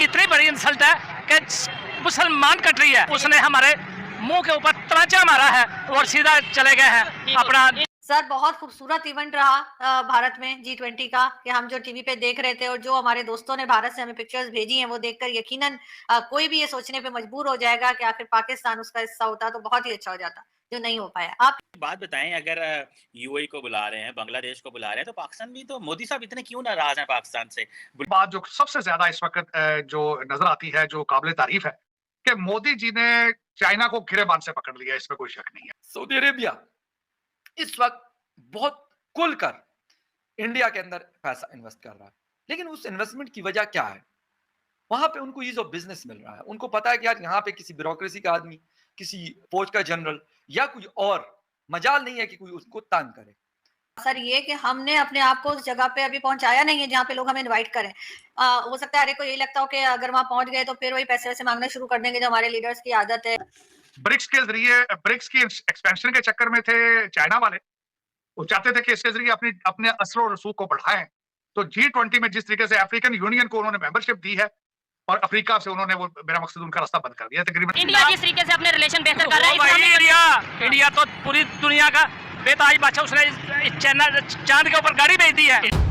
इतनी बड़ी इंसल्ट है कि मुसलमान कंट्री है, उसने हमारे मुंह के ऊपर तमाचा मारा है और सीधा चले गए हैं अपना। सर बहुत खूबसूरत इवेंट रहा भारत में G20 का, कि हम जो टीवी पे देख रहे थे और जो हमारे दोस्तों ने भारत से हमें पिक्चर्स भेजी हैं वो देखकर यकीनन कोई भी ये सोचने पे मजबूर हो जाएगा कि आखिर पाकिस्तान उसका हिस्सा होता तो बहुत ही अच्छा हो जाता, जो नहीं हो पाया। आप बात बताएं, अगर यूएई को बुला रहे हैं, बांग्लादेश को बुला रहे हैं, तो पाकिस्तान भी तो मोदी साहब इतने क्यों नाराज हैं पाकिस्तान से? बात जो सबसे ज्यादा इस वक्त जो नजर आती है, जो काबिल तारीफ है, कि मोदी जी ने चाइना को गिरेबान से पकड़ लिया, इसमें कोई शक नहीं है। सऊदी अरेबिया इस वक्त बहुत खुलकर इंडिया के अंदर पैसा इन्वेस्ट कर रहा है, लेकिन उस इन्वेस्टमेंट की वजह क्या है? वहां पे उनको ईज ऑफ बिजनेस मिल रहा है। उनको पता है कि यार यहाँ पे किसी ब्यूरोक्रेसी का आदमी, किसी फौज का जनरल या कोई और मजाल नहीं है कि कोई उसको तंग करे। सर ये कि हमने अपने आप को उस जगह पे अभी पहुंचाया नहीं है जहाँ पे लोग हमें इनवाइट करें। हो सकता है हर एक को यही लगता हो कि अगर वहां पहुंच गए तो फिर वही पैसे वैसे मांगना शुरू कर देंगे, जो हमारे लीडर्स की आदत है। ब्रिक्स के जरिए, ब्रिक्स की एक्सपेंशन के चक्कर में थे चाइना वाले, वो चाहते थे कि इसके जरिए अपने असर और रसूख को बढ़ाएं। तो G20 में जिस तरीके से अफ्रीकन यूनियन को उन्होंने मेंबरशिप दी है और अफ्रीका से उन्होंने वो मेरा मकसद उनका रास्ता बंद कर दिया तकरीबन। इंडिया जिस तरीके से अपने रिलेशन बेहतर कर रहा है, इंडिया तो पूरी दुनिया का बेताज बादशाह, उसने चांद के ऊपर गाड़ी भेज दी है।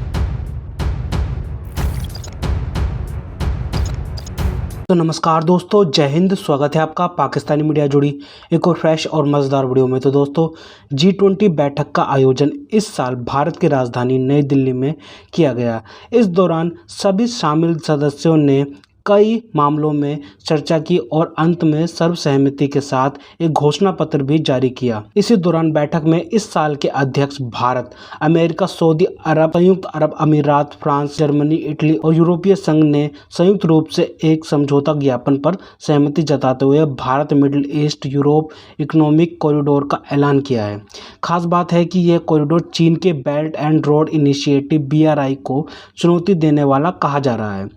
तो नमस्कार दोस्तों, जय हिंद। स्वागत है आपका पाकिस्तानी मीडिया जुड़ी एक और फ्रेश और मज़ेदार वीडियो में। तो दोस्तों, G20 बैठक का आयोजन इस साल भारत की राजधानी नई दिल्ली में किया गया। इस दौरान सभी शामिल सदस्यों ने कई मामलों में चर्चा की और अंत में सर्वसहमति के साथ एक घोषणा पत्र भी जारी किया। इसी दौरान बैठक में इस साल के अध्यक्ष भारत, अमेरिका, सऊदी अरब, संयुक्त अरब अमीरात, फ्रांस, जर्मनी, इटली और यूरोपीय संघ ने संयुक्त रूप से एक समझौता ज्ञापन पर सहमति जताते हुए Bharat middle east Europe economic corridor का ऐलान किया है। खास बात है कि यह कॉरिडोर चीन के belt and road initiative BRI को चुनौती देने वाला कहा जा रहा है,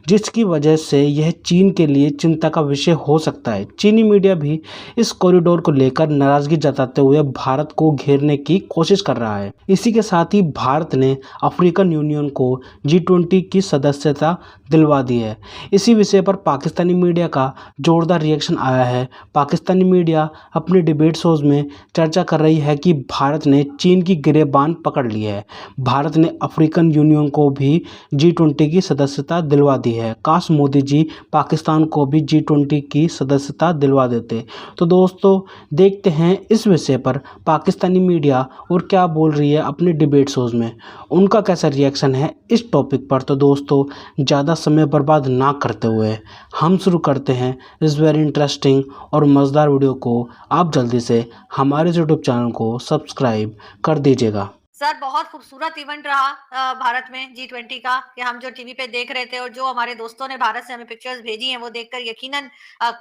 जिसकी वजह से यह चीन के लिए चिंता का विषय हो सकता है। चीनी मीडिया भी इस कॉरिडोर को लेकर नाराजगी जताते हुए भारत को घेरने की कोशिश कर रहा है। इसी के साथ ही भारत ने अफ्रीकन यूनियन को G20 की सदस्यता दिलवा दी है। इसी विषय पर पाकिस्तानी मीडिया का जोरदार रिएक्शन आया है। पाकिस्तानी मीडिया अपने डिबेट शोज में चर्चा कर रही है कि भारत ने चीन की गिरेबान पकड़ ली है। भारत ने अफ्रीकन यूनियन को भी G20 की सदस्यता दिलवा दी है। काश मोदी जी पाकिस्तान को भी G20 की सदस्यता दिलवा देते। तो दोस्तों, देखते हैं इस विषय पर पाकिस्तानी मीडिया और क्या बोल रही है अपने डिबेट शोज में, उनका कैसा रिएक्शन है इस टॉपिक पर। तो दोस्तों, ज़्यादा समय बर्बाद ना करते हुए हम शुरू करते हैं इस वेरी इंटरेस्टिंग और मज़ेदार वीडियो को। आप जल्दी से हमारे यूट्यूब चैनल को सब्सक्राइब कर दीजिएगा। सर बहुत खूबसूरत इवेंट रहा भारत में G20 का, कि हम जो टीवी पे देख रहे थे और जो हमारे दोस्तों ने भारत से हमें पिक्चर्स भेजी हैं वो देखकर यकीनन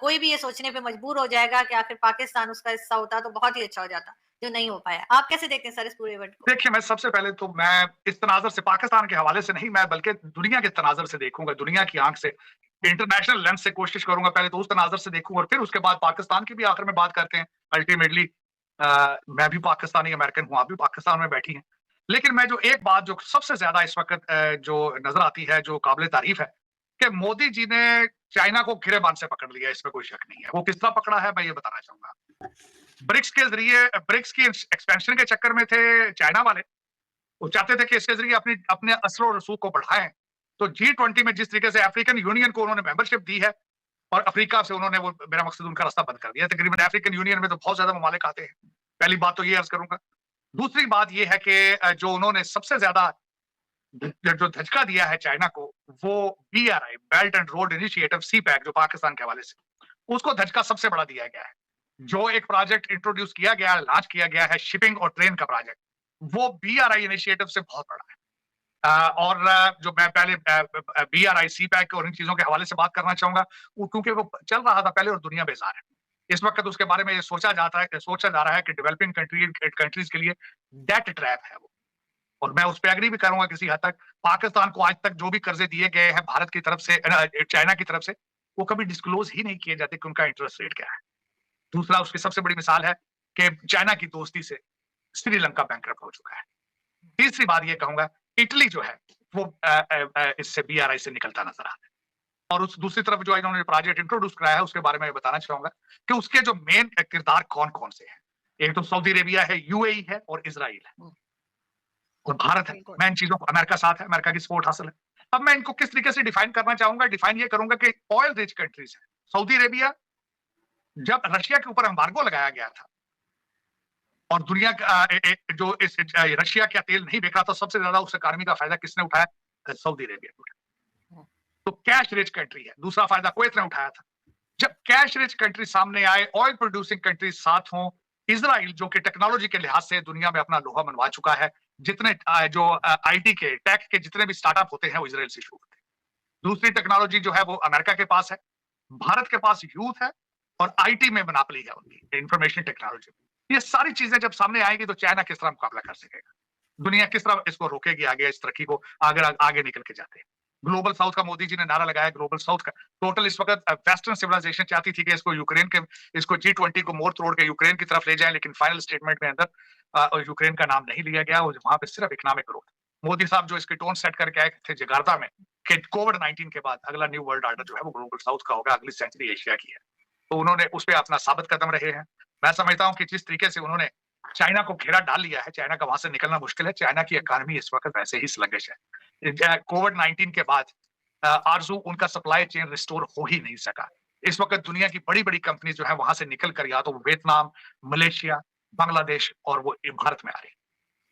कोई भी ये सोचने पे मजबूर हो जाएगा कि आखिर पाकिस्तान उसका हिस्सा होता तो बहुत ही अच्छा हो जाता, जो नहीं हो पाया। आप कैसे देखते हैं सर इस पूरे इवेंट को? देखिए, मैं सबसे पहले तो मैं इस तनाजर से, पाकिस्तान के हवाले से नहीं, मैं बल्कि दुनिया के तनाजर से देखूंगा, दुनिया की आंख से, इंटरनेशनल लेंस से कोशिश करूंगा। पहले तो उस तनाजर से देखूंगा और फिर उसके बाद पाकिस्तान की भी आखिर में बात करते हैं। अल्टीमेटली मैं भी पाकिस्तानी अमेरिकन हूँ, आप भी पाकिस्तान में बैठी हैं। लेकिन मैं जो एक बात जो सबसे ज्यादा इस वक्त जो नजर आती है, जो काबिल तारीफ है, कि मोदी जी ने चाइना को गिरेबान से पकड़ लिया, इसमें कोई शक नहीं है। वो किस तरह पकड़ा है, मैं ये बताना चाहूंगा। ब्रिक्स के जरिए, ब्रिक्स की एक्सपेंशन के चक्कर में थे चाइना वाले, वो चाहते थे कि इसके जरिए अपने असर और रसूख को बढ़ाएं। तो G20 में जिस तरीके से अफ्रीकन यूनियन को उन्होंने मेंबरशिप दी है और अफ्रीका से उन्होंने वो मेरा मकसद उनका रास्ता बंद कर दिया तकरीबन। अफ्रीकन यूनियन में तो बहुत ज्यादा ममालिक आते हैं। पहली बात तो ये अर्ज करूंगा। दूसरी बात ये है कि जो उन्होंने सबसे ज्यादा जो धचका दिया है चाइना को, वो BRI, belt and road initiative, CPEC, जो पाकिस्तान के हवाले से, उसको धचका सबसे बड़ा दिया गया है। जो एक प्रोजेक्ट इंट्रोड्यूस किया गया है, लॉन्च किया गया है, शिपिंग और ट्रेन का प्रोजेक्ट, वो BRI इनिशिएटिव से बहुत बड़ा है। और जो मैं पहले BRI, CPEC और इन चीजों के हवाले से बात करना चाहूंगा, क्योंकि वो चल रहा था पहले और दुनिया बेजार है इस वक्त। उसके बारे में ये सोचा जा रहा है कि डेवलपिंग कंट्रीज के लिए डेट ट्रैप है वो, और मैं उस पर एग्री भी करूंगा किसी हद तक। पाकिस्तान को आज तक जो भी कर्जे दिए गए हैं भारत की तरफ से, चाइना की तरफ से, वो कभी डिस्क्लोज ही नहीं किए जाते कि उनका इंटरेस्ट रेट क्या है। दूसरा, उसकी सबसे बड़ी मिसाल है कि चाइना की दोस्ती से श्रीलंका बैंकरप्ट हो चुका है। तीसरी बात ये कहूंगा, इटली जो है वो इससे BRI से निकलता नजर आता है। और उस दूसरी तरफ जो इन्होंने प्रोजेक्ट इंट्रोड्यूस कराया है उसके बारे में बताना चाहूंगा कि उसके जो मेन किरदार कौन कौन से हैं। एक तो सऊदी अरेबिया है, यूएई है और इजराइल है और भारत है। मैं इन चीजों को, अमेरिका साथ है, अमेरिका की सपोर्ट हासिल है। अब मैं इनको किस तरीके से डिफाइन करना चाहूंगा, डिफाइन ये करूंगा कि ऑयल रिच कंट्रीज है। सऊदी अरेबिया, जब रशिया के ऊपर एम्बार्गो लगाया गया था और दुनिया का जो इस रशिया का तेल नहीं बिक रहा था, सबसे ज्यादा उस इकॉनमी का फायदा किसने उठाया? सऊदी अरेबिया ने उठाया। तो कैश रिच कंट्री है। दूसरा फायदा कुवैत ने उठाया था। जब कैश रिच कंट्री सामने आए, ऑयल प्रोड्यूसिंग कंट्री साथ हों, इजराइल जो कि टेक्नोलॉजी के लिहाज से दुनिया में अपना लोहा मनवा चुका है, जितने जो आईटी के टेक के जितने भी स्टार्टअप होते हैं वो इजराइल से शुरू होते हैं। दूसरी टेक्नोलॉजी जो है वो अमेरिका के पास है, भारत के पास यूथ है और आईटी में मोनोपोली है उनकी, इंफॉर्मेशन टेक्नोलॉजी। ये सारी चीजें जब सामने आएंगी तो चाइना किस तरह मुकाबला कर सकेगा, दुनिया किस तरह इसको रोकेगी आगे, इस तरक्की को आगे निकल के जाते हैं। ग्लोबल साउथ का मोदी जी ने नारा लगाया, ग्लोबल साउथ का टोटल इस वक्त वेस्टर्न सिविलाइजेशन चाहती थी कि इसको G20 को मोड़ तोड़ के यूक्रेन की तरफ ले जाए, लेकिन फाइनल स्टेटमेंट में अंदर यूक्रेन का नाम नहीं लिया गया। वहां पे सिर्फ इकोनॉमिक ग्रोथ। मोदी साहब जो इसके टोन सेट करके आए थे जकार्ता में कि कोविड-19 के बाद अगला न्यू वर्ल्ड ऑर्डर जो है वो ग्लोबल साउथ का होगा, अगली सेंचुरी एशिया की है। तो उन्होंने उस पर अपना साबित कदम रहे हैं। मैं समझता हूँ कि जिस तरीके से उन्होंने चाइना को घेरा डाल लिया है, चाइना का वहां से निकलना मुश्किल है। चाइना की इकोनॉमी इस वक्त वैसे ही स्लगिश है। कोविड-19 के बाद आरजू उनका सप्लाई चेन रिस्टोर हो ही नहीं सका। इस वक्त दुनिया की बड़ी बड़ी कंपनी जो है वहां से निकल कर या तो वियतनाम, मलेशिया, बांग्लादेश और वो भारत में आ रही,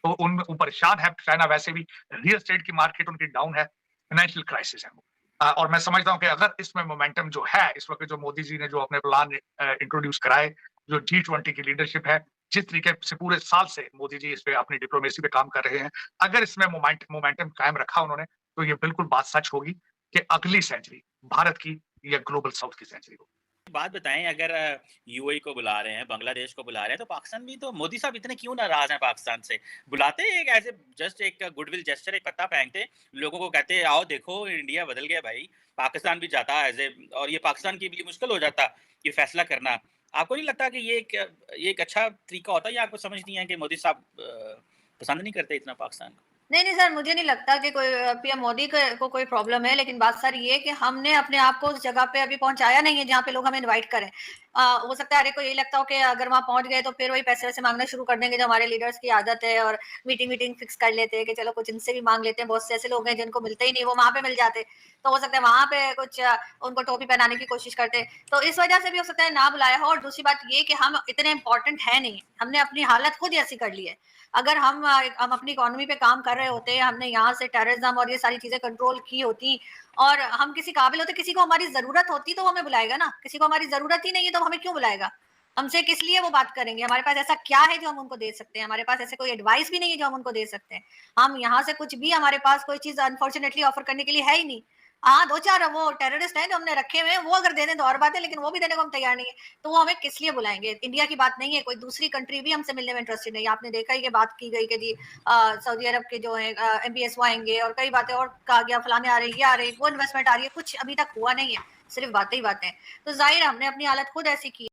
तो उन परेशान है। चाइना वैसे भी रियल एस्टेट की मार्केट उनकी डाउन है, फाइनेंशियल क्राइसिस है और मैं समझता हूं कि अगर इसमें मोमेंटम जो है इस वक्त, जो मोदी जी ने जो अपने प्लान इंट्रोड्यूस कराए, जो G20 की लीडरशिप है, जिस तरीके से पूरे साल से मोदी जी इस पे अपनी डिप्लोमेसी पे काम कर रहे हैं, अगर इसमें मोमेंटम कायम रखा उन्होंने तो ये बिल्कुल बात सच होगी कि अगली सेंचुरी भारत की या ग्लोबल साउथ की सेंचुरी होगी। बात बताएं, अगर यूएई को बुला रहे हैं, बांग्लादेश को बुला रहे हैं, तो पाकिस्तान भी, तो मोदी साहब इतने क्यों नाराज हैं पाकिस्तान से? बुलाते एक ऐसे जस्ट एक गुडविल जेस्चर, एक पत्ता फेंकते, लोगों को कहते आओ देखो इंडिया बदल गया भाई, पाकिस्तान भी जाता एज ए, और ये पाकिस्तान के लिए मुश्किल हो जाता ये फैसला करना। आपको नहीं लगता कि ये एक अच्छा तरीका होता है, या आपको समझ नहीं है कि मोदी साहब पसंद नहीं करते इतना पाकिस्तान को? नहीं सर, मुझे नहीं लगता कि कोई पीएम मोदी को कोई प्रॉब्लम है, लेकिन बात सर ये कि हमने अपने आप को उस जगह पे अभी पहुंचाया नहीं है जहाँ पे लोग हमें इनवाइट करें। हो सकता है हर एक को यही लगता हो कि अगर वहां पहुंच गए तो फिर वही पैसे वैसे मांगना शुरू कर देंगे, जो हमारे लीडर्स की आदत है, और मीटिंग फिक्स कर लेते हैं कि चलो कुछ इनसे भी मांग लेते हैं। बहुत से ऐसे लोग हैं जिनको मिलते ही नहीं, वो वहां पे मिल जाते, तो हो सकता है वहां पे कुछ उनको टोपी पहनाने की कोशिश करते, तो इस वजह से भी हो सकता है ना बुलाया हो। और दूसरी बात ये कि हम इतने इंपॉर्टेंट है नहीं, हमने अपनी हालत खुद ऐसी कर ली है। अगर हम अपनी इकोनॉमी पे काम कर रहे होते, हमने यहाँ से टेररिज्म और ये सारी चीजें कंट्रोल की होती और हम किसी काबिल होते, किसी को हमारी जरूरत होती तो हमें बुलाएगा ना। किसी को हमारी जरूरत ही नहीं है तो हमें क्यों बुलाएगा? हमसे किस लिए वो बात करेंगे? हमारे पास ऐसा क्या है जो हम उनको दे सकते हैं? हमारे पास ऐसे कोई एडवाइस भी नहीं है जो हम उनको दे सकते हैं। हम यहाँ से कुछ भी, हमारे पास कोई चीज अनफॉर्चुनेटली ऑफर करने के लिए है ही नहीं। हाँ, 2-4 वो टेररिस्ट हैं जो हमने रखे हुए हैं, वो अगर दे दें तो और बात है, लेकिन वो भी देने को हम तैयार नहीं है, तो वो हमें किस लिए बुलाएंगे? इंडिया की बात नहीं है, कोई दूसरी कंट्री भी हमसे मिलने में इंटरेस्टेड नहीं है। आपने देखा ही कि बात की गई कि जी सऊदी अरब के जो है MPS वो आएंगे और कई बातें और कहा गया, फलाने आ रही, ये आ रही, वो इन्वेस्टमेंट आ रही है, कुछ अभी तक हुआ नहीं है, सिर्फ बातें ही बातें। तो जाहिर हमने अपनी हालत खुद ऐसी की।